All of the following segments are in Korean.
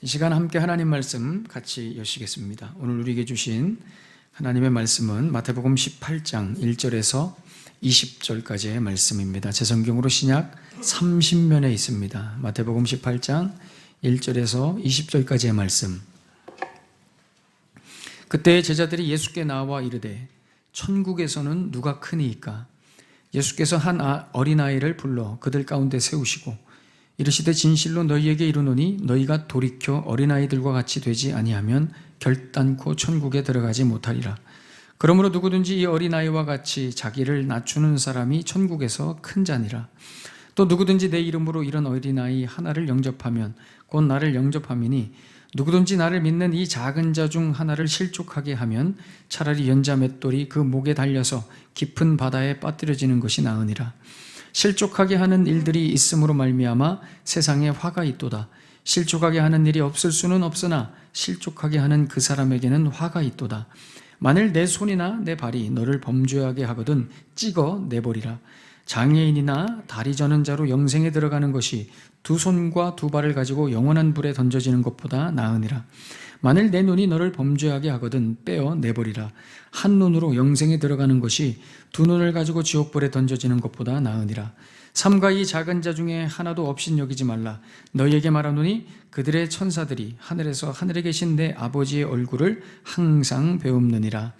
이 시간 함께 하나님 말씀 같이 여시겠습니다. 오늘 우리에게 주신 하나님의 말씀은 마태복음 18장 1절에서 20절까지의 말씀입니다. 제 성경으로 신약 30면에 있습니다. 마태복음 18장 1절에서 20절까지의 말씀. 그때 제자들이 예수께 나와 이르되 천국에서는 누가 크니이까? 예수께서 한 어린아이를 불러 그들 가운데 세우시고 이르시되 진실로 너희에게 이르노니 너희가 돌이켜 어린아이들과 같이 되지 아니하면 결단코 천국에 들어가지 못하리라. 그러므로 누구든지 이 어린아이와 같이 자기를 낮추는 사람이 천국에서 큰 자니라. 또 누구든지 내 이름으로 이런 어린아이 하나를 영접하면 곧 나를 영접함이니 누구든지 나를 믿는 이 작은 자 중 하나를 실족하게 하면 차라리 연자 맷돌이 그 목에 달려서 깊은 바다에 빠뜨려지는 것이 나으니라. 실족하게 하는 일들이 있음으로 말미암아 세상에 화가 있도다. 실족하게 하는 일이 없을 수는 없으나 실족하게 하는 그 사람에게는 화가 있도다. 만일 내 손이나 내 발이 너를 범죄하게 하거든 찍어 내버리라. 장애인이나 다리 저는 자로 영생에 들어가는 것이 두 손과 두 발을 가지고 영원한 불에 던져지는 것보다 나으니라. 만일 내 눈이 너를 범죄하게 하거든 빼어 내버리라. 한 눈으로 영생에 들어가는 것이 두 눈을 가지고 지옥불에 던져지는 것보다 나으니라. 삼가 이 작은 자 중에 하나도 없인 여기지 말라. 너희에게 말하노니 그들의 천사들이 하늘에서 하늘에 계신 내 아버지의 얼굴을 항상 배움느니라.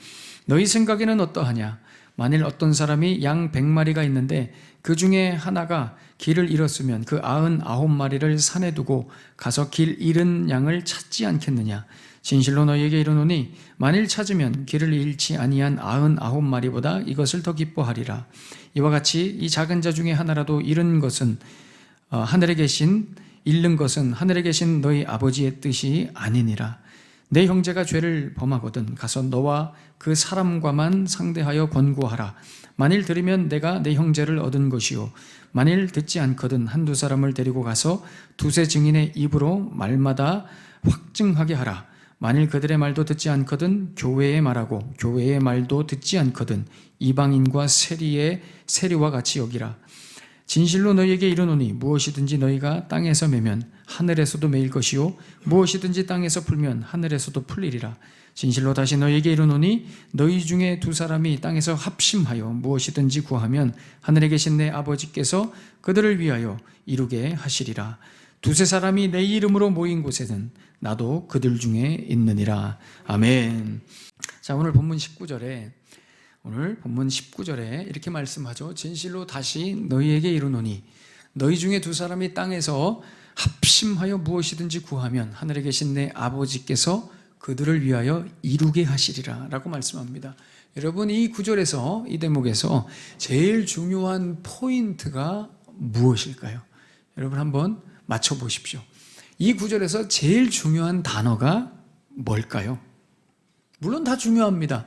너희 생각에는 어떠하냐? 만일 어떤 사람이 양 100마리가 있는데 그 중에 하나가 길을 잃었으면 그 99마리를 산에 두고 가서 길 잃은 양을 찾지 않겠느냐? 진실로 너희에게 이르노니 만일 찾으면 길을 잃지 아니한 99마리보다 이것을 더 기뻐하리라. 이와 같이 이 작은 자 중에 하나라도 잃은 것은 잃는 것은 하늘에 계신 너희 아버지의 뜻이 아니니라. 내 형제가 죄를 범하거든 가서 너와 그 사람과만 상대하여 권고하라. 만일 들으면 내가 내 형제를 얻은 것이요 만일 듣지 않거든 한두 사람을 데리고 가서 두세 증인의 입으로 말마다 확증하게 하라. 만일 그들의 말도 듣지 않거든 교회의 말하고 교회의 말도 듣지 않거든 이방인과 세리와 같이 여기라. 진실로 너희에게 이르노니 무엇이든지 너희가 땅에서 매면 하늘에서도 매일 것이요 무엇이든지 땅에서 풀면 하늘에서도 풀리리라. 진실로 다시 너희에게 이르노니 너희 중에 두 사람이 땅에서 합심하여 무엇이든지 구하면 하늘에 계신 내 아버지께서 그들을 위하여 이루게 하시리라. 두세 사람이 내 이름으로 모인 곳에는 나도 그들 중에 있느니라. 아멘. 자, 오늘 본문 19절에 이렇게 말씀하죠. 진실로 다시 너희에게 이르노니 너희 중에 두 사람이 땅에서 합심하여 무엇이든지 구하면 하늘에 계신 내 아버지께서 그들을 위하여 이루게 하시리라 라고 말씀합니다. 여러분, 이 구절에서, 이 대목에서 제일 중요한 포인트가 무엇일까요? 여러분 한번 맞춰보십시오. 이 구절에서 제일 중요한 단어가 뭘까요? 물론 다 중요합니다.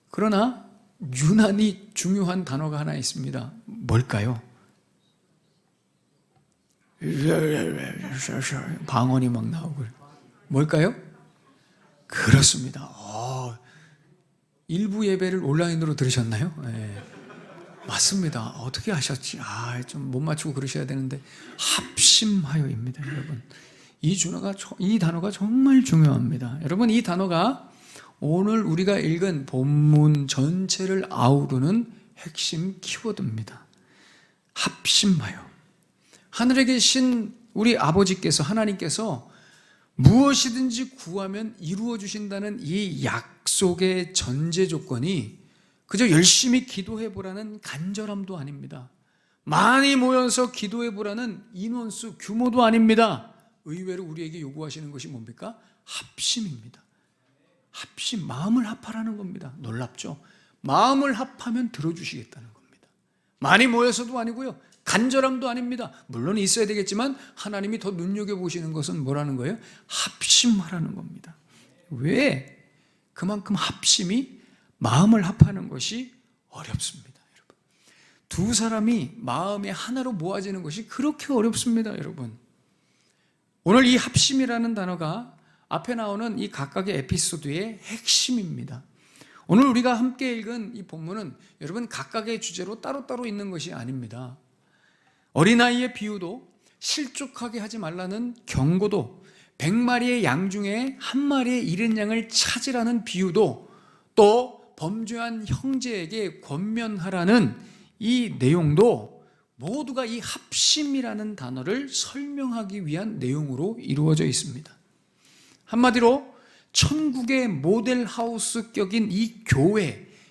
그러나 유난히 중요한 단어가 하나 있습니다. 뭘까요? 방언이 막 나오고. 뭘까요? 그렇습니다. 일부 예배를 온라인으로 들으셨나요? 네. 맞습니다. 어떻게 하셨지? 좀 못 맞추고 그러셔야 되는데 합심하여입니다, 여러분. 이 단어가 정말 중요합니다. 여러분, 이 단어가 오늘 우리가 읽은 본문 전체를 아우르는 핵심 키워드입니다. 합심하여. 하늘에 계신 우리 아버지께서, 하나님께서 무엇이든지 구하면 이루어 주신다는 이 약속의 전제 조건이 그저 열심히 기도해 보라는 간절함도 아닙니다. 많이 모여서 기도해 보라는 인원수 규모도 아닙니다. 의외로 우리에게 요구하시는 것이 뭡니까? 합심입니다. 합심, 마음을 합하라는 겁니다. 놀랍죠? 마음을 합하면 들어주시겠다는 겁니다. 많이 모여서도 아니고요, 간절함도 아닙니다. 물론 있어야 되겠지만 하나님이 더 눈여겨보시는 것은 뭐라는 거예요? 합심하라는 겁니다. 왜? 그만큼 합심이, 마음을 합하는 것이 어렵습니다, 여러분. 두 사람이 마음이 하나로 모아지는 것이 그렇게 어렵습니다, 여러분. 오늘 이 합심이라는 단어가 앞에 나오는 이 각각의 에피소드의 핵심입니다. 오늘 우리가 함께 읽은 이 본문은 여러분 각각의 주제로 따로따로 있는 것이 아닙니다. 어린아이의 비유도, 실족하게 하지 말라는 경고도, 100마리의 양 중에 한 마리의 잃은 양을 찾으라는 비유도, 또 범죄한 형제에게 권면하라는 이 내용도 모두가 이 합심이라는 단어를 설명하기 위한 내용으로 이루어져 있습니다. 한마디로 천국의 모델하우스격인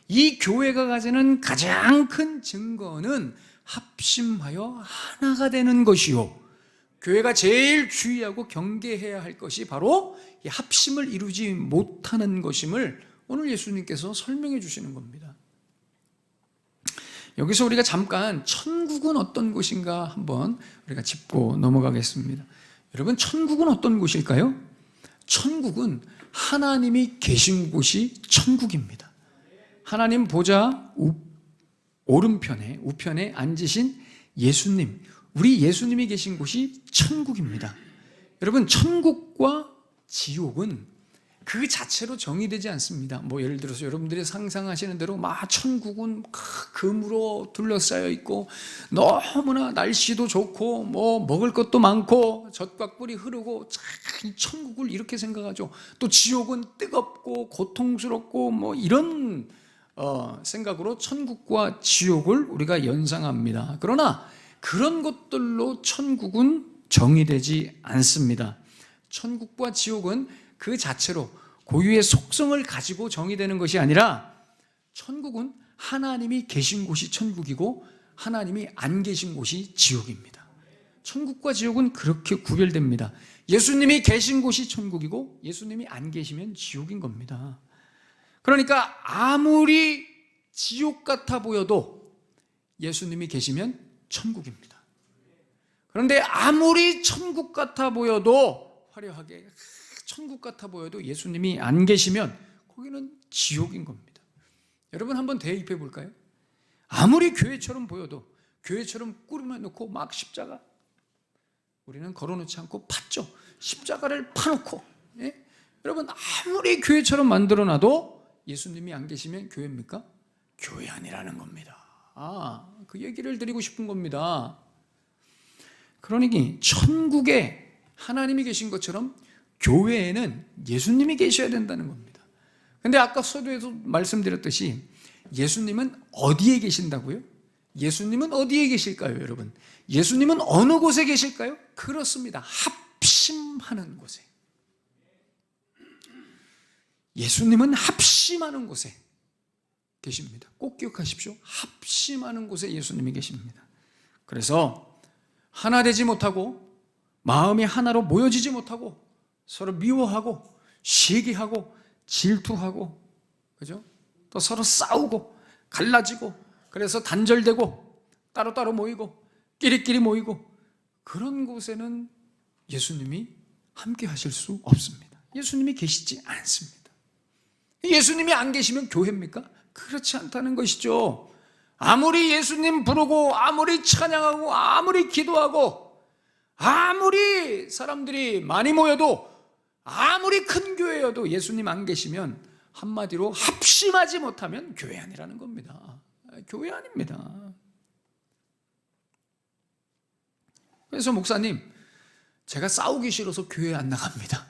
이 교회가 가지는 가장 큰 증거는 합심하여 하나가 되는 것이요, 교회가 제일 주의하고 경계해야 할 것이 바로 이 합심을 이루지 못하는 것임을 오늘 예수님께서 설명해 주시는 겁니다. 여기서 우리가 잠깐 천국은 어떤 곳인가 한번 우리가 짚고 넘어가겠습니다. 여러분, 천국은 어떤 곳일까요? 천국은 하나님이 계신 곳이 천국입니다. 하나님 보좌 오른편에, 우편에 앉으신 예수님, 우리 예수님이 계신 곳이 천국입니다. 여러분, 천국과 지옥은 그 자체로 정의되지 않습니다. 예를 들어서 여러분들이 상상하시는 대로 천국은 금으로 둘러싸여 있고 너무나 날씨도 좋고 먹을 것도 많고 젖과 꿀이 흐르고, 이 천국을 이렇게 생각하죠. 또 지옥은 뜨겁고 고통스럽고 이런 생각으로 천국과 지옥을 우리가 연상합니다. 그러나 그런 것들로 천국은 정의되지 않습니다. 천국과 지옥은 그 자체로 고유의 속성을 가지고 정의되는 것이 아니라, 천국은 하나님이 계신 곳이 천국이고 하나님이 안 계신 곳이 지옥입니다. 천국과 지옥은 그렇게 구별됩니다. 예수님이 계신 곳이 천국이고 예수님이 안 계시면 지옥인 겁니다. 그러니까 아무리 지옥 같아 보여도 예수님이 계시면 천국입니다. 그런데 아무리 천국 같아 보여도, 화려하게 천국 같아 보여도 예수님이 안 계시면 거기는 지옥인 겁니다. 여러분, 한번 대입해 볼까요? 아무리 교회처럼 보여도, 교회처럼 꾸며놓고 십자가, 우리는 걸어놓지 않고 팠죠. 십자가를 파놓고, 여러분, 아무리 교회처럼 만들어놔도 예수님이 안 계시면 교회입니까? 교회 아니라는 겁니다. 그 얘기를 드리고 싶은 겁니다. 그러니 천국에 하나님이 계신 것처럼 교회에는 예수님이 계셔야 된다는 겁니다. 근데 아까 서두에도 말씀드렸듯이 예수님은 어디에 계신다고요? 예수님은 어디에 계실까요, 여러분? 예수님은 어느 곳에 계실까요? 그렇습니다. 합심하는 곳에. 예수님은 합심하는 곳에 계십니다. 꼭 기억하십시오. 합심하는 곳에 예수님이 계십니다. 그래서 하나 되지 못하고, 마음이 하나로 모여지지 못하고, 서로 미워하고 시기하고 질투하고, 그죠? 또 서로 싸우고 갈라지고, 그래서 단절되고 따로따로 모이고 끼리끼리 모이고, 그런 곳에는 예수님이 함께 하실 수 없습니다. 예수님이 계시지 않습니다. 예수님이 안 계시면 교회입니까? 그렇지 않다는 것이죠. 아무리 예수님 부르고 아무리 찬양하고 아무리 기도하고 아무리 사람들이 많이 모여도, 아무리 큰 교회여도 예수님 안 계시면 한마디로 합심하지 못하면 교회 아니라는 겁니다. 교회 아닙니다. 그래서 목사님, 제가 싸우기 싫어서 교회 안 나갑니다.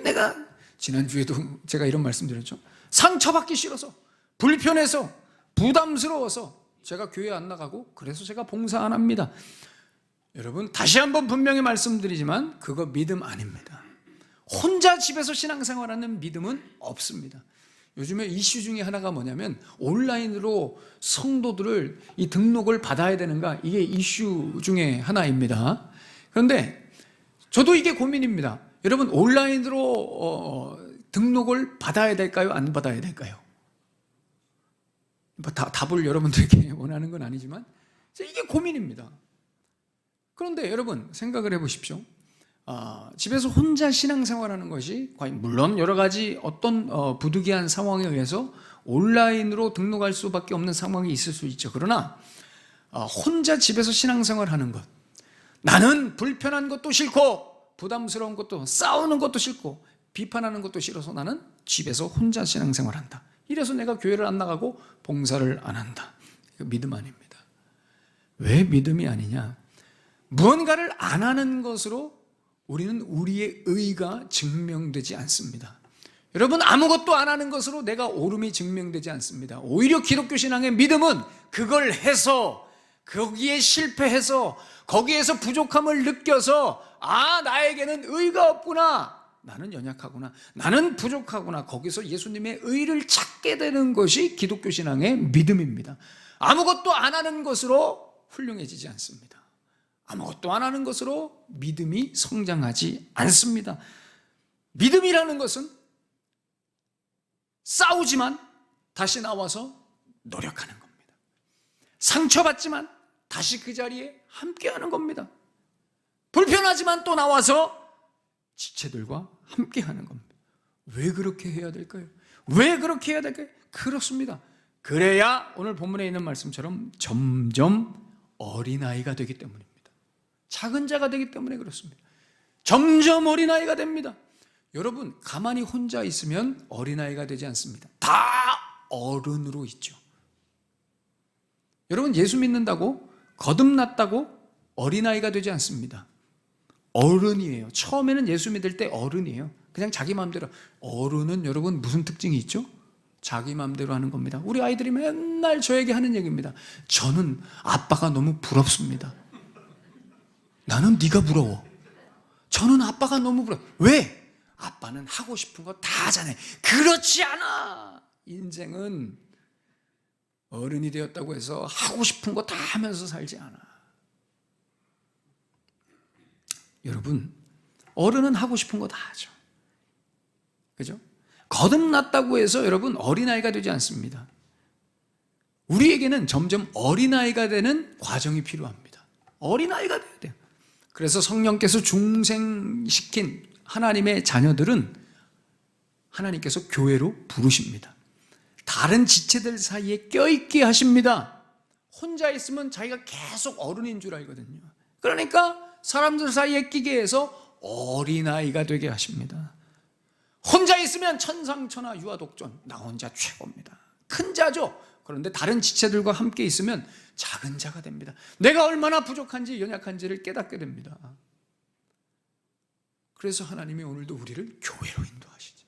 내가 지난주에도 제가 이런 말씀 드렸죠. 상처받기 싫어서, 불편해서, 부담스러워서 제가 교회 안 나가고, 그래서 제가 봉사 안 합니다. 여러분, 다시 한번 분명히 말씀드리지만 그거 믿음 아닙니다. 혼자 집에서 신앙생활하는 믿음은 없습니다. 요즘에 이슈 중에 하나가 뭐냐면, 온라인으로 성도들을 이 등록을 받아야 되는가, 이게 이슈 중에 하나입니다. 그런데 저도 이게 고민입니다. 여러분, 온라인으로 등록을 받아야 될까요? 안 받아야 될까요? 답을 여러분들에게 원하는 건 아니지만 이게 고민입니다. 그런데 여러분, 생각을 해보십시오. 집에서 혼자 신앙생활하는 것이 과연, 물론 여러 가지 어떤 부득이한 상황에 의해서 온라인으로 등록할 수밖에 없는 상황이 있을 수 있죠. 그러나 혼자 집에서 신앙생활하는 것, 나는 불편한 것도 싫고 부담스러운 것도, 싸우는 것도 싫고 비판하는 것도 싫어서 나는 집에서 혼자 신앙생활한다. 이래서 내가 교회를 안 나가고 봉사를 안 한다. 이거 믿음 아닙니다. 왜 믿음이 아니냐? 무언가를 안 하는 것으로 우리는 우리의 의가 증명되지 않습니다. 여러분, 아무것도 안 하는 것으로 내가 옳음이 증명되지 않습니다. 오히려 기독교 신앙의 믿음은 그걸 해서, 거기에 실패해서, 거기에서 부족함을 느껴서, 나에게는 의가 없구나, 나는 연약하구나, 나는 부족하구나, 거기서 예수님의 의를 찾게 되는 것이 기독교 신앙의 믿음입니다. 아무것도 안 하는 것으로 훌륭해지지 않습니다. 아무것도 안 하는 것으로 믿음이 성장하지 않습니다. 믿음이라는 것은 싸우지만 다시 나와서 노력하는 겁니다. 상처받지만 다시 그 자리에 함께하는 겁니다. 불편하지만 또 나와서 지체들과 함께하는 겁니다. 왜 그렇게 해야 될까요? 왜 그렇게 해야 될까요? 그렇습니다. 그래야 오늘 본문에 있는 말씀처럼 점점 어린아이가 되기 때문입니다. 작은 자가 되기 때문에 그렇습니다. 점점 어린아이가 됩니다. 여러분, 가만히 혼자 있으면 어린아이가 되지 않습니다. 다 어른으로 있죠. 여러분, 예수 믿는다고 거듭났다고 어린아이가 되지 않습니다. 어른이에요. 처음에는 예수 믿을 때 어른이에요. 그냥 자기 마음대로. 어른은 여러분 무슨 특징이 있죠? 자기 마음대로 하는 겁니다. 우리 아이들이 맨날 저에게 하는 얘기입니다. 저는 아빠가 너무 부럽습니다. 나는 네가 부러워. 저는 아빠가 너무 부러워. 왜? 아빠는 하고 싶은 거 다 하잖아요. 그렇지 않아. 인생은 어른이 되었다고 해서 하고 싶은 거 다 하면서 살지 않아. 여러분, 어른은 하고 싶은 거 다 하죠. 그죠? 거듭났다고 해서 여러분 어린아이가 되지 않습니다. 우리에게는 점점 어린아이가 되는 과정이 필요합니다. 어린아이가 돼야 돼요. 그래서 성령께서 중생시킨 하나님의 자녀들은 하나님께서 교회로 부르십니다. 다른 지체들 사이에 껴있게 하십니다. 혼자 있으면 자기가 계속 어른인 줄 알거든요. 그러니까 사람들 사이에 끼게 해서 어린아이가 되게 하십니다. 혼자 있으면 천상천하 유아독존, 나 혼자 최고입니다. 큰 자죠. 그런데 다른 지체들과 함께 있으면 작은 자가 됩니다. 내가 얼마나 부족한지 연약한지를 깨닫게 됩니다. 그래서 하나님이 오늘도 우리를 교회로 인도하시죠.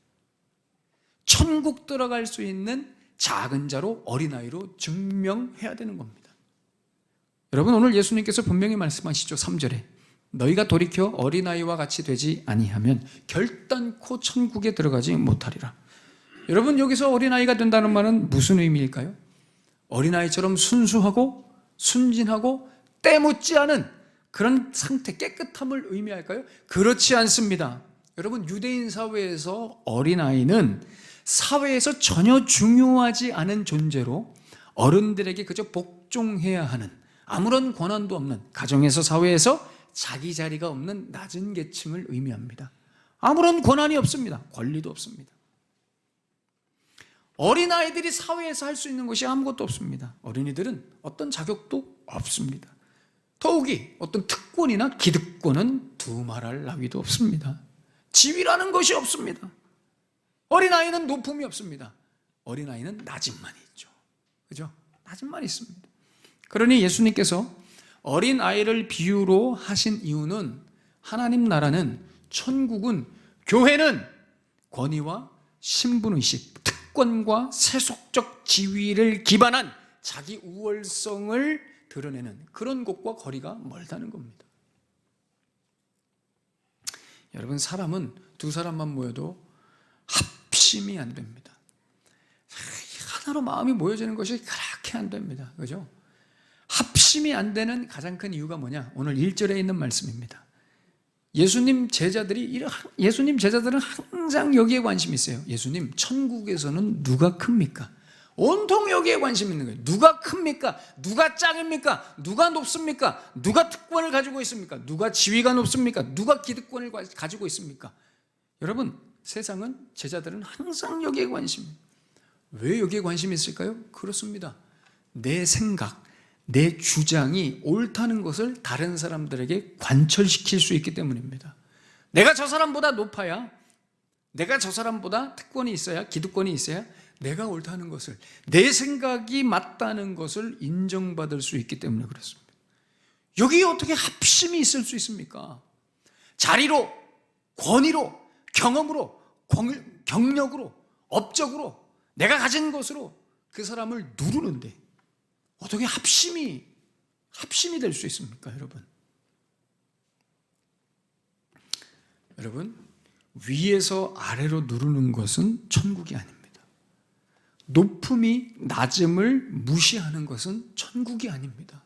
천국 들어갈 수 있는 작은 자로, 어린아이로 증명해야 되는 겁니다. 여러분, 오늘 예수님께서 분명히 말씀하시죠. 3절에 너희가 돌이켜 어린아이와 같이 되지 아니하면 결단코 천국에 들어가지 못하리라. 여러분, 여기서 어린아이가 된다는 말은 무슨 의미일까요? 어린아이처럼 순수하고 순진하고 때묻지 않은 그런 상태, 깨끗함을 의미할까요? 그렇지 않습니다. 여러분, 유대인 사회에서 어린아이는 사회에서 전혀 중요하지 않은 존재로 어른들에게 그저 복종해야 하는, 아무런 권한도 없는, 가정에서 사회에서 자기 자리가 없는 낮은 계층을 의미합니다. 아무런 권한이 없습니다. 권리도 없습니다. 어린아이들이 사회에서 할 수 있는 것이 아무것도 없습니다. 어린이들은 어떤 자격도 없습니다. 더욱이 어떤 특권이나 기득권은 두말할 나위도 없습니다. 지위라는 것이 없습니다. 어린아이는 높음이 없습니다. 어린아이는 낮음만이 있죠. 그죠? 낮음만이 있습니다. 그러니 예수님께서 어린아이를 비유로 하신 이유는 하나님 나라는, 천국은, 교회는 권위와 신분의식, 특권과 세속적 지위를 기반한 자기 우월성을 드러내는 그런 곳과 거리가 멀다는 겁니다. 여러분, 사람은 두 사람만 모여도 합심이 안 됩니다. 하나로 마음이 모여지는 것이 그렇게 안 됩니다. 그죠? 합심이 안 되는 가장 큰 이유가 뭐냐? 오늘 1절에 있는 말씀입니다. 예수님 제자들은 항상 여기에 관심이 있어요. 예수님, 천국에서는 누가 큽니까? 온통 여기에 관심 있는 거예요. 누가 큽니까? 누가 짱입니까? 누가 높습니까? 누가 특권을 가지고 있습니까? 누가 지위가 높습니까? 누가 기득권을 가지고 있습니까? 여러분, 세상은, 제자들은 항상 여기에 관심입니다. 왜 여기에 관심이 있을까요? 그렇습니다. 내 생각, 내 주장이 옳다는 것을 다른 사람들에게 관철시킬 수 있기 때문입니다. 내가 저 사람보다 높아야, 내가 저 사람보다 특권이 있어야, 기득권이 있어야 내가 옳다는 것을, 내 생각이 맞다는 것을 인정받을 수 있기 때문에 그렇습니다. 여기에 어떻게 합심이 있을 수 있습니까? 자리로, 권위로, 경험으로, 경력으로, 업적으로, 내가 가진 것으로 그 사람을 누르는데 어떻게 합심이 될 수 있습니까, 여러분? 여러분, 위에서 아래로 누르는 것은 천국이 아닙니다. 높음이 낮음을 무시하는 것은 천국이 아닙니다.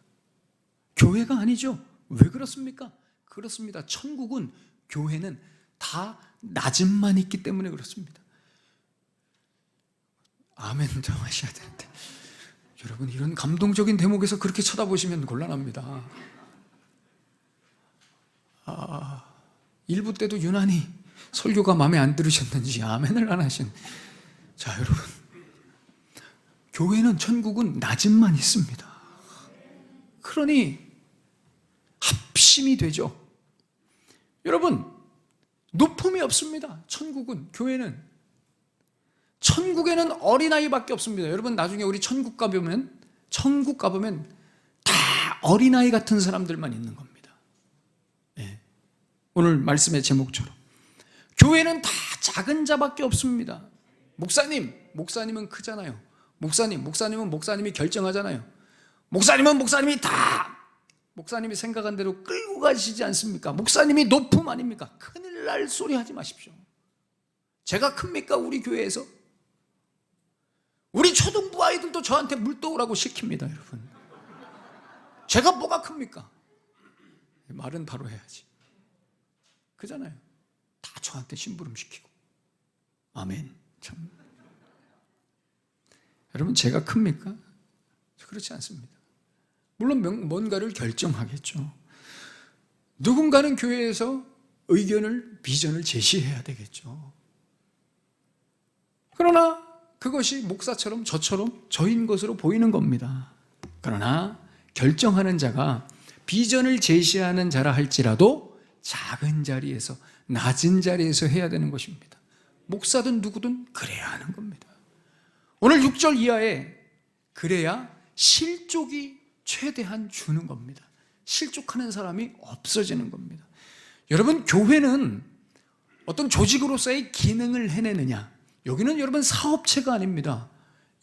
교회가 아니죠. 왜 그렇습니까? 그렇습니다. 천국은, 교회는 다 낮음만 있기 때문에 그렇습니다. 아멘 좀 하셔야 되는데, 여러분, 이런 감동적인 대목에서 그렇게 쳐다보시면 곤란합니다. 1부 때도 유난히 설교가 마음에 안 들으셨는지 아멘을 안 하신. 자, 여러분, 교회는, 천국은 낮음만 있습니다. 그러니 합심이 되죠. 여러분, 높음이 없습니다. 천국은, 교회는. 천국에는 어린아이밖에 없습니다. 여러분, 나중에 우리 천국 가보면 다 어린아이 같은 사람들만 있는 겁니다. 네. 오늘 말씀의 제목처럼 교회는 다 작은 자밖에 없습니다. 목사님은 크잖아요. 목사님은 목사님이 결정하잖아요. 목사님이 생각한 대로 끌고 가시지 않습니까? 목사님이 높음 아닙니까? 큰일 날 소리 하지 마십시오. 제가 큽니까, 우리 교회에서? 우리 초등부 아이들도 저한테 물 떠오라고 시킵니다, 여러분. 제가 뭐가 큽니까? 말은 바로 해야지. 그잖아요. 다 저한테 심부름 시키고. 아멘. 참. 여러분, 제가 큽니까? 그렇지 않습니다. 물론 뭔가를 결정하겠죠. 누군가는 교회에서 의견을, 비전을 제시해야 되겠죠. 그러나 그것이 목사처럼 저인 것으로 보이는 겁니다. 그러나 결정하는 자가, 비전을 제시하는 자라 할지라도 작은 자리에서, 낮은 자리에서 해야 되는 것입니다. 목사든 누구든 그래야 하는 겁니다. 오늘 6절 이하에 그래야 실족이 최대한 주는 겁니다. 실족하는 사람이 없어지는 겁니다. 여러분, 교회는 어떤 조직으로서의 기능을 해내느냐, 여기는 여러분 사업체가 아닙니다.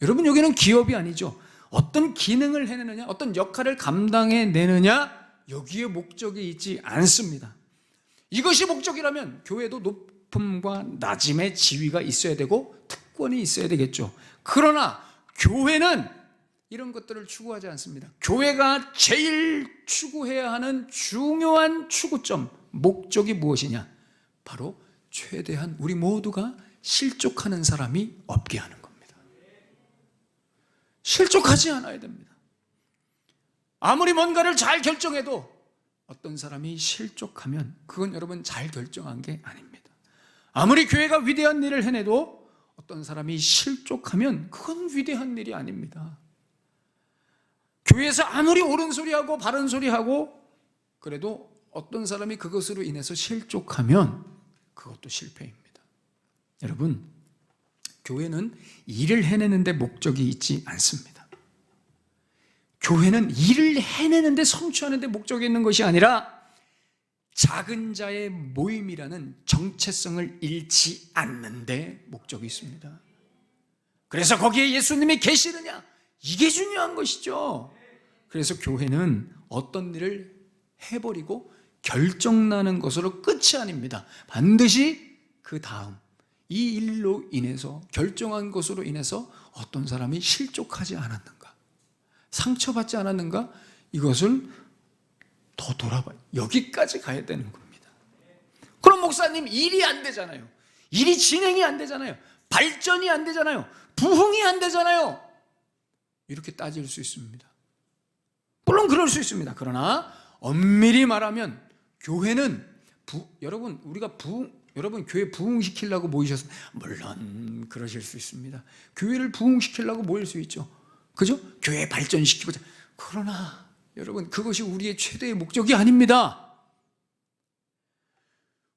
여러분, 여기는 기업이 아니죠. 어떤 기능을 해내느냐, 어떤 역할을 감당해내느냐, 여기에 목적이 있지 않습니다. 이것이 목적이라면 교회도 높음과 낮음의 지위가 있어야 되고 특권이 있어야 되겠죠. 그러나 교회는 이런 것들을 추구하지 않습니다. 교회가 제일 추구해야 하는 중요한 추구점, 목적이 무엇이냐? 바로 최대한 우리 모두가 실족하는 사람이 없게 하는 겁니다. 실족하지 않아야 됩니다. 아무리 뭔가를 잘 결정해도 어떤 사람이 실족하면 그건 여러분 잘 결정한 게 아닙니다. 아무리 교회가 위대한 일을 해내도 어떤 사람이 실족하면 그건 위대한 일이 아닙니다. 교회에서 아무리 옳은 소리하고 바른 소리하고 그래도 어떤 사람이 그것으로 인해서 실족하면 그것도 실패입니다. 여러분, 교회는 일을 해내는데 목적이 있지 않습니다. 교회는 일을 해내는데, 성취하는데 목적이 있는 것이 아니라 작은 자의 모임이라는 정체성을 잃지 않는데 목적이 있습니다. 그래서 거기에 예수님이 계시느냐, 이게 중요한 것이죠. 그래서 교회는 어떤 일을 해버리고 결정나는 것으로 끝이 아닙니다. 반드시 그 다음 이 일로 인해서, 결정한 것으로 인해서 어떤 사람이 실족하지 않았는가, 상처받지 않았는가, 이것을 더 돌아봐요. 여기까지 가야 되는 겁니다. 그럼 목사님, 일이 안 되잖아요. 일이 진행이 안 되잖아요. 발전이 안 되잖아요. 부흥이 안 되잖아요. 이렇게 따질 수 있습니다. 물론 그럴 수 있습니다. 그러나 엄밀히 말하면 교회는 여러분, 여러분 교회 부흥시키려고 모이셨어요. 물론 그러실 수 있습니다. 교회를 부흥시키려고 모일 수 있죠. 그죠? 교회 발전시키고자. 그러나 여러분, 그것이 우리의 최대의 목적이 아닙니다.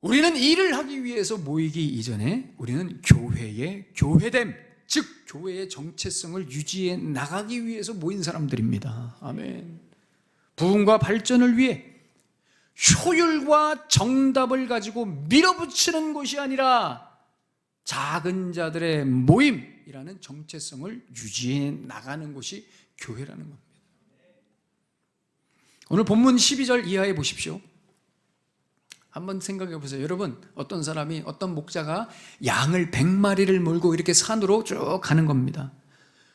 우리는 일을 하기 위해서 모이기 이전에 우리는 교회의 교회됨, 즉 교회의 정체성을 유지해 나가기 위해서 모인 사람들입니다. 아멘. 부흥과 발전을 위해, 효율과 정답을 가지고 밀어붙이는 곳이 아니라 작은 자들의 모임이라는 정체성을 유지해 나가는 곳이 교회라는 겁니다. 오늘 본문 12절 이하에 보십시오. 한번 생각해 보세요. 여러분, 어떤 사람이, 어떤 목자가 양을 100마리를 몰고 이렇게 산으로 쭉 가는 겁니다.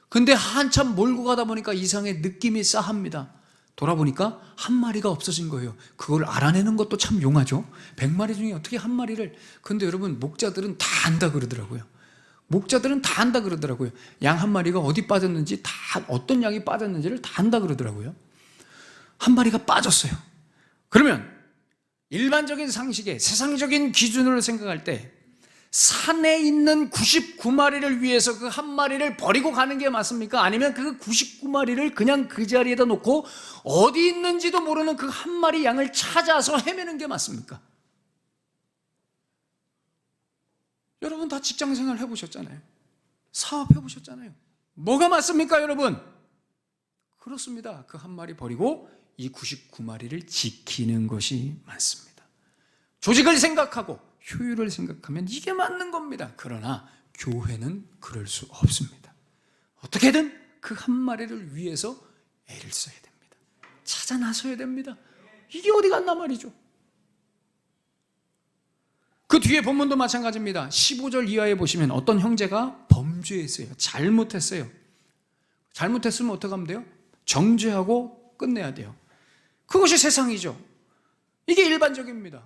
근데 한참 몰고 가다 보니까 이상의 느낌이 싸합니다. 돌아보니까 한 마리가 없어진 거예요. 그걸 알아내는 것도 참 용하죠. 100마리 중에 어떻게 한 마리를. 근데 여러분, 목자들은 다 안다 그러더라고요. 목자들은 다 안다 그러더라고요. 양 한 마리가 어디 빠졌는지, 다 어떤 양이 빠졌는지를 다 안다 그러더라고요. 한 마리가 빠졌어요. 그러면 일반적인 상식에, 세상적인 기준으로 생각할 때 산에 있는 99마리를 위해서 그 한 마리를 버리고 가는 게 맞습니까? 아니면 그 99마리를 그냥 그 자리에다 놓고 어디 있는지도 모르는 그 한 마리 양을 찾아서 헤매는 게 맞습니까? 여러분 다 직장생활 해보셨잖아요. 사업해보셨잖아요. 뭐가 맞습니까, 여러분? 그렇습니다. 그 한 마리 버리고 이 99마리를 지키는 것이 맞습니다. 조직을 생각하고 효율을 생각하면 이게 맞는 겁니다. 그러나 교회는 그럴 수 없습니다. 어떻게든 그 한 마리를 위해서 애를 써야 됩니다. 찾아 나서야 됩니다. 이게 어디 갔나 말이죠. 그 뒤에 본문도 마찬가지입니다. 15절 이하에 보시면 어떤 형제가 범죄했어요. 잘못했어요. 잘못했으면 어떻게 하면 돼요? 정죄하고 끝내야 돼요. 그것이 세상이죠. 이게 일반적입니다.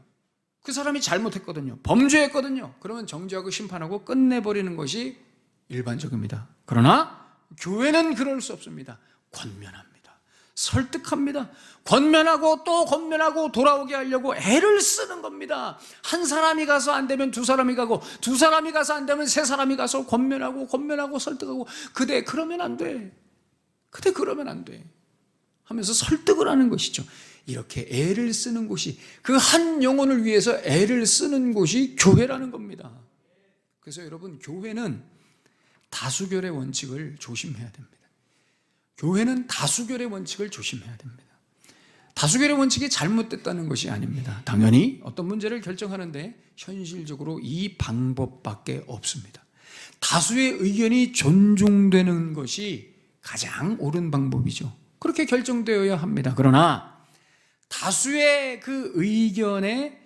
그 사람이 잘못했거든요. 범죄했거든요. 그러면 정죄하고 심판하고 끝내버리는 것이 일반적입니다. 그러나 교회는 그럴 수 없습니다. 권면합니다. 설득합니다. 권면하고 또 권면하고 돌아오게 하려고 애를 쓰는 겁니다. 한 사람이 가서 안 되면 두 사람이 가고, 두 사람이 가서 안 되면 세 사람이 가서 권면하고 설득하고, 그대 그러면 안 돼. 그대 그러면 안 돼. 하면서 설득을 하는 것이죠. 이렇게 애를 쓰는 곳이, 그 한 영혼을 위해서 애를 쓰는 곳이 교회라는 겁니다. 그래서 여러분, 교회는 다수결의 원칙을 조심해야 됩니다. 교회는 다수결의 원칙을 조심해야 됩니다. 다수결의 원칙이 잘못됐다는 것이 아닙니다. 당연히 어떤 문제를 결정하는데 현실적으로 이 방법밖에 없습니다. 다수의 의견이 존중되는 것이 가장 옳은 방법이죠. 그렇게 결정되어야 합니다. 그러나 다수의 그 의견에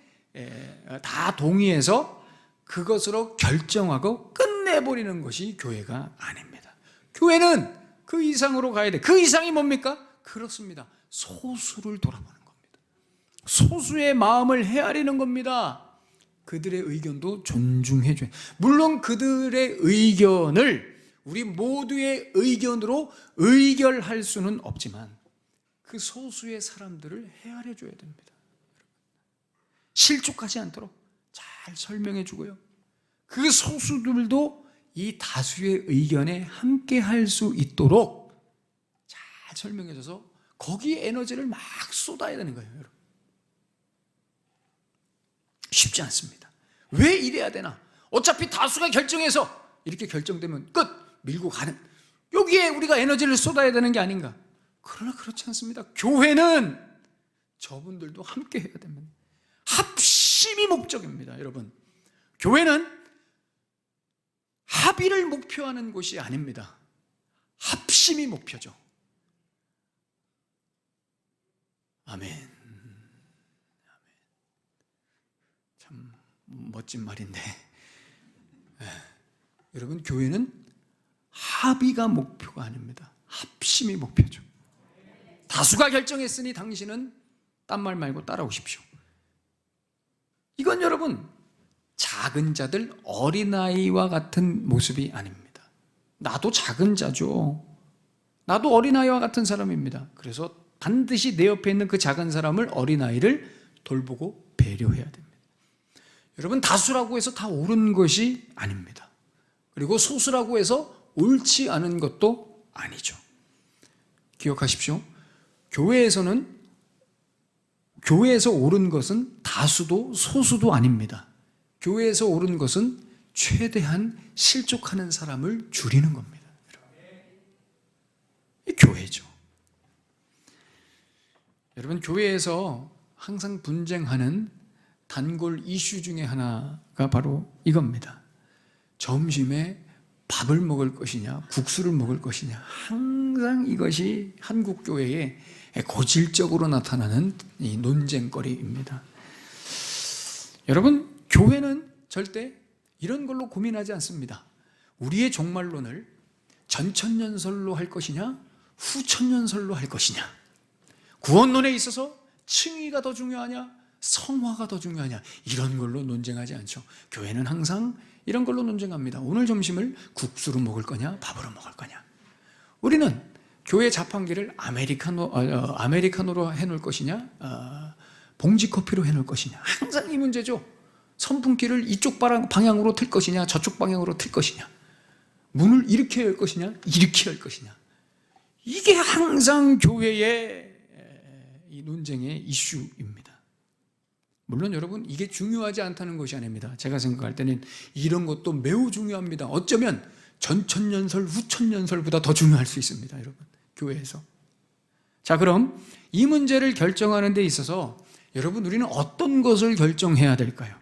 다 동의해서 그것으로 결정하고 끝내버리는 것이 교회가 아닙니다. 교회는 그 이상으로 가야 돼. 그 이상이 뭡니까? 그렇습니다. 소수를 돌아보는 겁니다. 소수의 마음을 헤아리는 겁니다. 그들의 의견도 존중해줘요. 물론 그들의 의견을 우리 모두의 의견으로 의결할 수는 없지만 그 소수의 사람들을 헤아려 줘야 됩니다. 실족하지 않도록 잘 설명해 주고요. 그 소수들도 이 다수의 의견에 함께 할 수 있도록 잘 설명해 줘서 거기에 에너지를 막 쏟아야 되는 거예요, 여러분. 쉽지 않습니다. 왜 이래야 되나? 어차피 다수가 결정해서 이렇게 결정되면 끝! 밀고 가는, 여기에 우리가 에너지를 쏟아야 되는 게 아닌가? 그러나 그렇지 않습니다. 교회는 저분들도 함께 해야 됩니다. 합심이 목적입니다, 여러분. 교회는 합의를 목표하는 곳이 아닙니다. 합심이 목표죠. 아멘. 참 멋진 말인데, 여러분, 교회는 합의가 목표가 아닙니다. 합심이 목표죠. 다수가 결정했으니 당신은 딴 말 말고 따라오십시오. 이건 여러분, 작은 자들, 어린아이와 같은 모습이 아닙니다. 나도 작은 자죠. 나도 어린아이와 같은 사람입니다. 그래서 반드시 내 옆에 있는 그 작은 사람을, 어린아이를 돌보고 배려해야 됩니다. 여러분, 다수라고 해서 다 옳은 것이 아닙니다. 그리고 소수라고 해서 옳지 않은 것도 아니죠. 기억하십시오. 교회에서 옳은 것은 다수도 소수도 아닙니다. 교회에서 옳은 것은 최대한 실족하는 사람을 줄이는 겁니다. 이 교회죠. 여러분, 교회에서 항상 분쟁하는 단골 이슈 중에 하나가 바로 이겁니다. 점심에 밥을 먹을 것이냐, 국수를 먹을 것이냐. 항상 이것이 한국 교회에 고질적으로 나타나는 이 논쟁거리입니다. 여러분, 교회는 절대 이런 걸로 고민하지 않습니다. 우리의 종말론을 전천년설로 할 것이냐, 후천년설로 할 것이냐. 구원론에 있어서 칭의가 더 중요하냐, 성화가 더 중요하냐, 이런 걸로 논쟁하지 않죠. 교회는 항상 이런 걸로 논쟁합니다. 오늘 점심을 국수로 먹을 거냐, 밥으로 먹을 거냐. 우리는 교회 자판기를 아메리카노로 해놓을 것이냐, 봉지 커피로 해놓을 것이냐. 항상 이 문제죠. 선풍기를 이쪽 방향으로 틀 것이냐, 저쪽 방향으로 틀 것이냐. 문을 이렇게 열 것이냐, 이렇게 열 것이냐. 이게 항상 교회의 이 논쟁의 이슈입니다. 물론 여러분, 이게 중요하지 않다는 것이 아닙니다. 제가 생각할 때는 이런 것도 매우 중요합니다. 어쩌면 전천년설, 후천년설보다 더 중요할 수 있습니다, 여러분, 교회에서. 자, 그럼 이 문제를 결정하는 데 있어서 여러분, 우리는 어떤 것을 결정해야 될까요?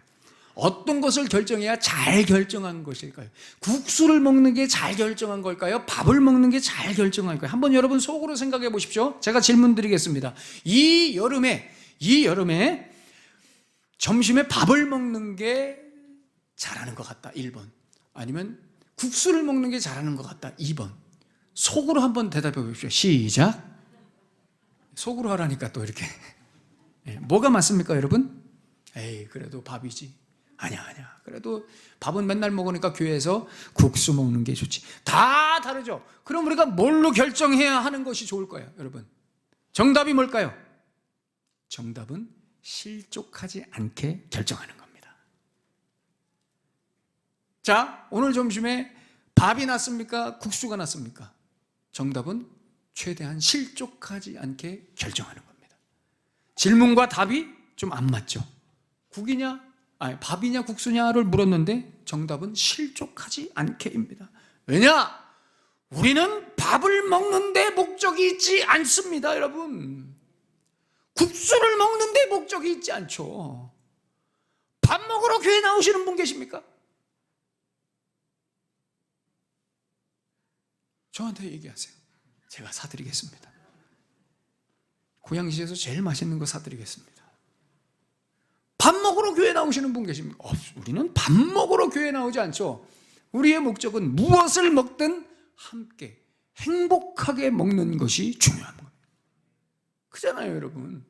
어떤 것을 결정해야 잘 결정한 것일까요? 국수를 먹는 게 잘 결정한 걸까요? 밥을 먹는 게 잘 결정한 걸까요? 한번 여러분 속으로 생각해 보십시오. 제가 질문 드리겠습니다. 이 여름에 점심에 밥을 먹는 게 잘하는 것 같다, 1번. 아니면 국수를 먹는 게 잘하는 것 같다, 2번. 속으로 한번 대답해 보십시오. 시작. 속으로 하라니까 또 이렇게. 뭐가 맞습니까, 여러분? 에이, 그래도 밥이지. 아니야. 그래도 밥은 맨날 먹으니까 교회에서 국수 먹는 게 좋지. 다 다르죠. 그럼 우리가 뭘로 결정해야 하는 것이 좋을까요, 여러분? 정답이 뭘까요? 정답은 실족하지 않게 결정하는 겁니다. 자, 오늘 점심에 밥이 났습니까? 국수가 났습니까? 정답은 최대한 실족하지 않게 결정하는 겁니다. 질문과 답이 좀 안 맞죠. 밥이냐 국수냐를 물었는데 정답은 실족하지 않게입니다. 왜냐? 우리는 밥을 먹는데 목적이 있지 않습니다, 여러분. 국수를 먹는데 목적이 있지 않죠. 밥 먹으러 교회 나오시는 분 계십니까? 저한테 얘기하세요. 제가 사드리겠습니다. 고양시에서 제일 맛있는 거 사드리겠습니다. 밥 먹으러 교회 나오시는 분 계십니까? 우리는 밥 먹으러 교회 나오지 않죠. 우리의 목적은 무엇을 먹든 함께 행복하게 먹는 것이 중요한 거예요. 그잖아요, 여러분.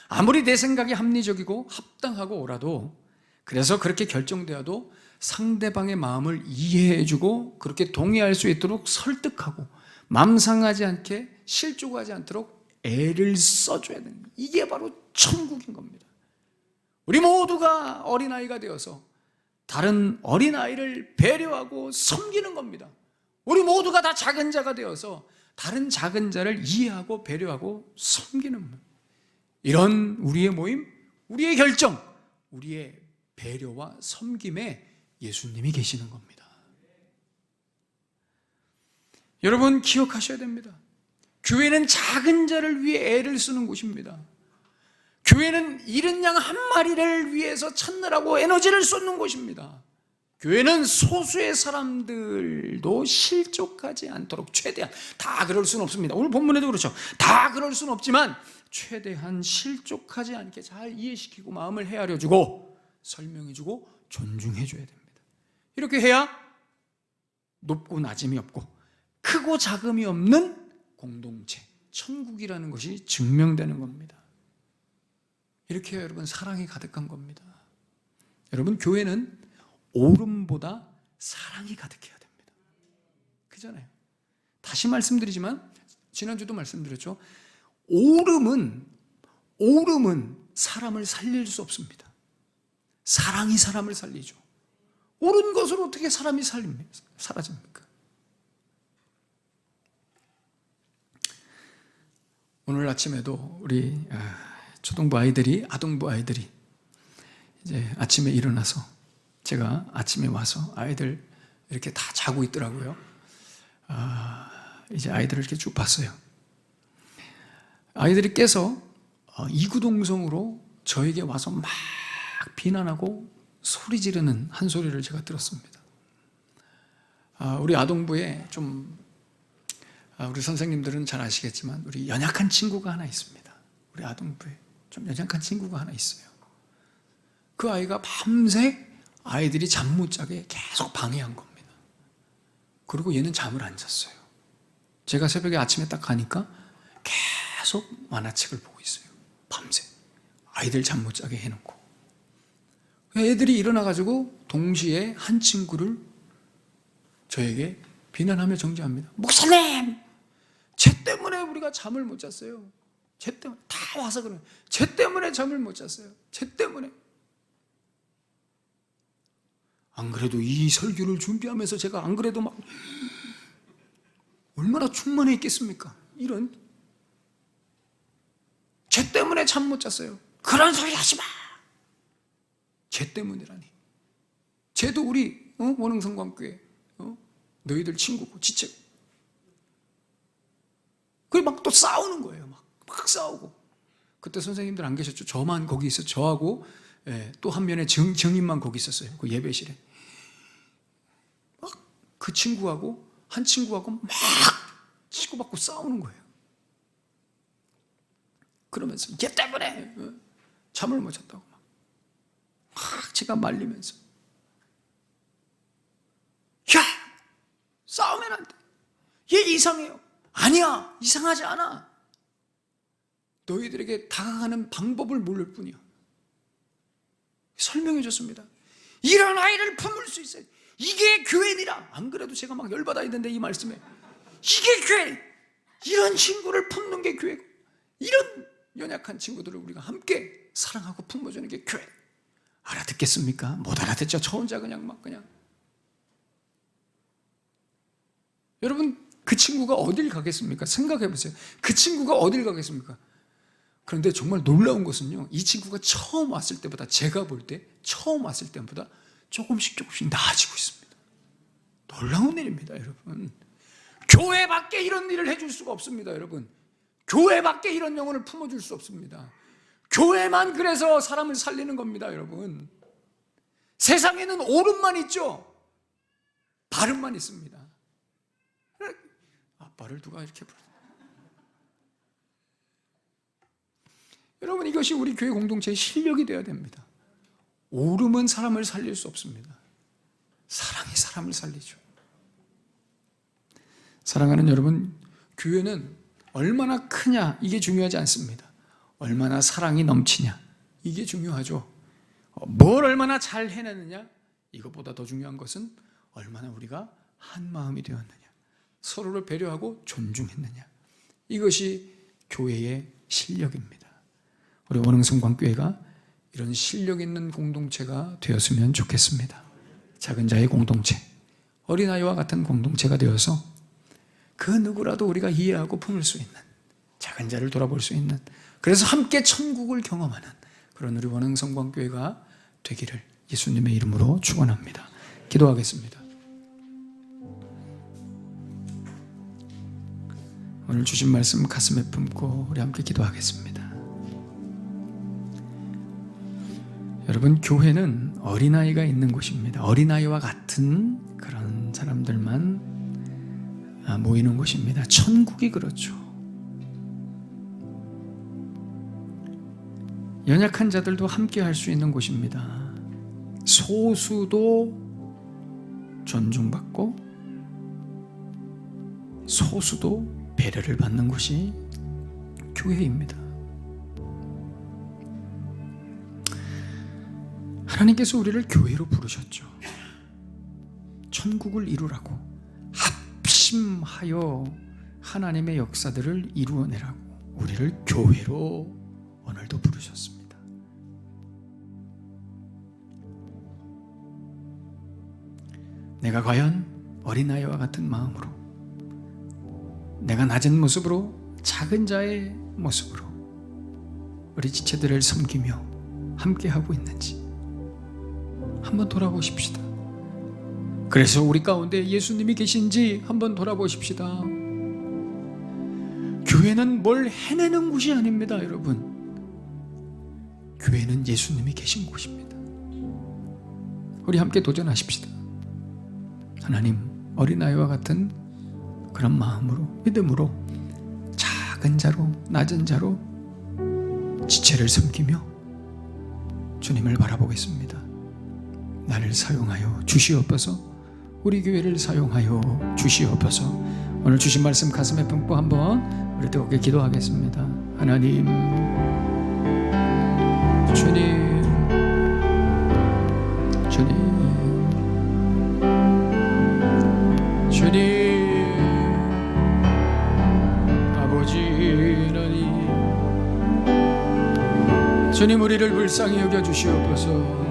아무리 내 생각이 합리적이고 합당하고 오라도, 그래서 그렇게 결정되어도 상대방의 마음을 이해해주고 그렇게 동의할 수 있도록 설득하고 맘 상하지 않게 실족하지 않도록 애를 써줘야 되는 거예요. 이게 바로 천국인 겁니다. 우리 모두가 어린아이가 되어서 다른 어린아이를 배려하고 섬기는 겁니다. 우리 모두가 다 작은 자가 되어서 다른 작은 자를 이해하고 배려하고 섬기는 겁니다. 이런 우리의 모임, 우리의 결정, 우리의 배려와 섬김에 예수님이 계시는 겁니다. 여러분, 기억하셔야 됩니다. 교회는 작은 자를 위해 애를 쓰는 곳입니다. 교회는 잃은 양 한 마리를 위해서 찾느라고 에너지를 쏟는 곳입니다. 교회는 소수의 사람들도 실족하지 않도록 최대한, 다 그럴 수는 없습니다. 오늘 본문에도 그렇죠. 다 그럴 수는 없지만 최대한 실족하지 않게 잘 이해시키고 마음을 헤아려주고 설명해주고 존중해줘야 됩니다. 이렇게 해야 높고 낮음이 없고 크고 작음이 없는 공동체, 천국이라는 것이 증명되는 겁니다. 이렇게 해야 여러분 사랑이 가득한 겁니다. 여러분, 교회는 오름보다 사랑이 가득해야 됩니다. 그잖아요. 다시 말씀드리지만 지난주도 말씀드렸죠. 오름은 사람을 살릴 수 없습니다. 사랑이 사람을 살리죠. 옳은 것을 어떻게 사람이 사라집니까? 오늘 아침에도 우리 초등부 아이들이, 아동부 아이들이 이제 아침에 일어나서, 제가 아침에 와서 아이들 이렇게 다 자고 있더라고요. 이제 아이들을 이렇게 쭉 봤어요. 아이들이 깨서 이구동성으로 저에게 와서 막 비난하고 소리 지르는 한 소리를 제가 들었습니다. 우리 아동부에 우리 선생님들은 잘 아시겠지만 우리 연약한 친구가 하나 있습니다. 우리 아동부에 좀 연약한 친구가 하나 있어요. 그 아이가 밤새 아이들이 잠 못 자게 계속 방해한 겁니다. 그리고 얘는 잠을 안 잤어요. 제가 새벽에 아침에 딱 가니까 계속 만화책을 보고 있어요. 밤새 아이들 잠 못 자게 해놓고. 애들이 일어나가지고 동시에 한 친구를 저에게 비난하며 정죄합니다. 목사님, 쟤 때문에 우리가 잠을 못 잤어요. 쟤 때문에 다 와서 그래요. 쟤 때문에 잠을 못 잤어요. 쟤 때문에. 안 그래도 이 설교를 준비하면서 제가 안 그래도 막 얼마나 충만해 있겠습니까? 이런 쟤 때문에 잠 못 잤어요. 그런 소리 하지 마. 쟤 때문이라니. 쟤도 우리 원흥성광교회 너희들 친구고 지체고. 그리고 막 또 싸우는 거예요. 막 싸우고. 그때 선생님들 안 계셨죠. 저만 거기 있었죠. 저하고 또 한 면에 증인만 거기 있었어요. 그 예배실에. 막 그 친구하고 한 친구하고 막 치고받고 싸우는 거예요. 그러면서 얘 때문에 잠을 못 잤다고 막 제가 말리면서 야! 싸우면 안 돼. 얘 이상해요. 아니야, 이상하지 않아. 너희들에게 다가가는 방법을 모를 뿐이야. 설명해 줬습니다. 이런 아이를 품을 수 있어요. 이게 교회니라. 안 그래도 제가 막 열받아 있는데 이 말씀에 이게 교회. 이런 친구를 품는 게 교회고, 이런 연약한 친구들을 우리가 함께 사랑하고 품어주는 게 교회. 알아듣겠습니까? 못 알아듣죠. 저 혼자 그냥. 여러분, 그 친구가 어딜 가겠습니까? 생각해 보세요. 그 친구가 어딜 가겠습니까? 그런데 정말 놀라운 것은요, 이 친구가 처음 왔을 때보다, 제가 볼 때 처음 왔을 때보다 조금씩 나아지고 있습니다. 놀라운 일입니다, 여러분. 교회밖에 이런 일을 해줄 수가 없습니다, 여러분. 교회밖에 이런 영혼을 품어줄 수 없습니다. 교회만 그래서 사람을 살리는 겁니다, 여러분. 세상에는 옳음만 있죠. 바름만 있습니다. 아빠를 누가 이렇게 불러? 여러분, 이것이 우리 교회 공동체의 실력이 되어야 됩니다. 옳음은 사람을 살릴 수 없습니다. 사랑이 사람을 살리죠. 사랑하는 여러분, 교회는 얼마나 크냐 이게 중요하지 않습니다. 얼마나 사랑이 넘치냐 이게 중요하죠. 뭘 얼마나 잘 해내느냐, 이것보다 더 중요한 것은 얼마나 우리가 한 마음이 되었느냐, 서로를 배려하고 존중했느냐, 이것이 교회의 실력입니다. 우리 원흥성광교회가 이런 실력 있는 공동체가 되었으면 좋겠습니다. 작은 자의 공동체, 어린아이와 같은 공동체가 되어서 그 누구라도 우리가 이해하고 품을 수 있는, 작은 자를 돌아볼 수 있는, 그래서 함께 천국을 경험하는 그런 우리 원흥성광교회가 되기를 예수님의 이름으로 축원합니다. 기도하겠습니다. 오늘 주신 말씀 가슴에 품고 우리 함께 기도하겠습니다. 여러분, 교회는 어린아이가 있는 곳입니다. 어린아이와 같은 그런 사람들만 모이는 곳입니다. 천국이 그렇죠. 연약한 자들도 함께 할 수 있는 곳입니다. 소수도 존중받고 소수도 배려를 받는 곳이 교회입니다. 하나님께서 우리를 교회로 부르셨죠. 천국을 이루라고, 합심하여 하나님의 역사들을 이루어내라고 우리를 교회로 오늘도 부르셨습니다. 내가 과연 어린아이와 같은 마음으로, 내가 낮은 모습으로, 작은 자의 모습으로 우리 지체들을 섬기며 함께하고 있는지 한번 돌아보십시다. 그래서 우리 가운데 예수님이 계신지 한번 돌아보십시다. 교회는 뭘 해내는 곳이 아닙니다, 여러분. 교회는 예수님이 계신 곳입니다. 우리 함께 도전하십시다. 하나님, 어린아이와 같은 그런 마음으로, 믿음으로 작은 자로, 낮은 자로 지체를 섬기며 주님을 바라보겠습니다. 나를 사용하여 주시옵소서. 우리 교회를 사용하여 주시옵소서. 오늘 주신 말씀 가슴에 품고 한번 우리 뜨겁게 기도하겠습니다. 하나님, 주님, 주님, 주님, 아버지 하나님, 주님, 우리를 불쌍히 여겨 주시옵소서.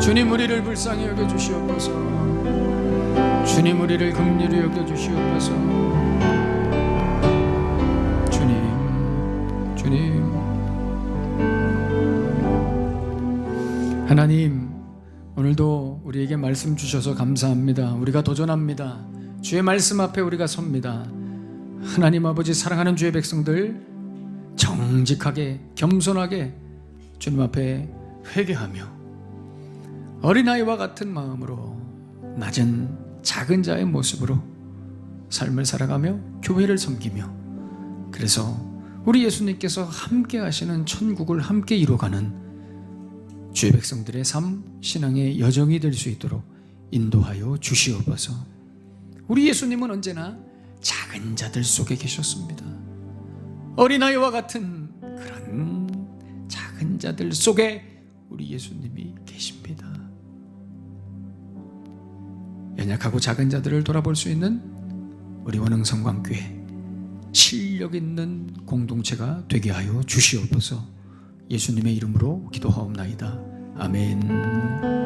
주님, 우리를 불쌍히 여겨 주시옵소서. 주님, 우리를 긍휼히 여겨 주시옵소서. 주님, 주님, 하나님, 오늘도 우리에게 말씀 주셔서 감사합니다. 우리가 도전합니다. 주의 말씀 앞에 우리가 섭니다. 하나님 아버지, 사랑하는 주의 백성들 정직하게 겸손하게 주님 앞에 회개하며 어린아이와 같은 마음으로 낮은 작은 자의 모습으로 삶을 살아가며 교회를 섬기며, 그래서 우리 예수님께서 함께 하시는 천국을 함께 이루어가는 주의 백성들의 삶, 신앙의 여정이 될 수 있도록 인도하여 주시옵소서. 우리 예수님은 언제나 작은 자들 속에 계셨습니다. 어린아이와 같은 그런 작은 자들 속에 우리 예수님이 계십니다. 연약하고 작은 자들을 돌아볼 수 있는 우리 원흥성광교회 실력 있는 공동체가 되게 하여 주시옵소서. 예수님의 이름으로 기도하옵나이다. 아멘.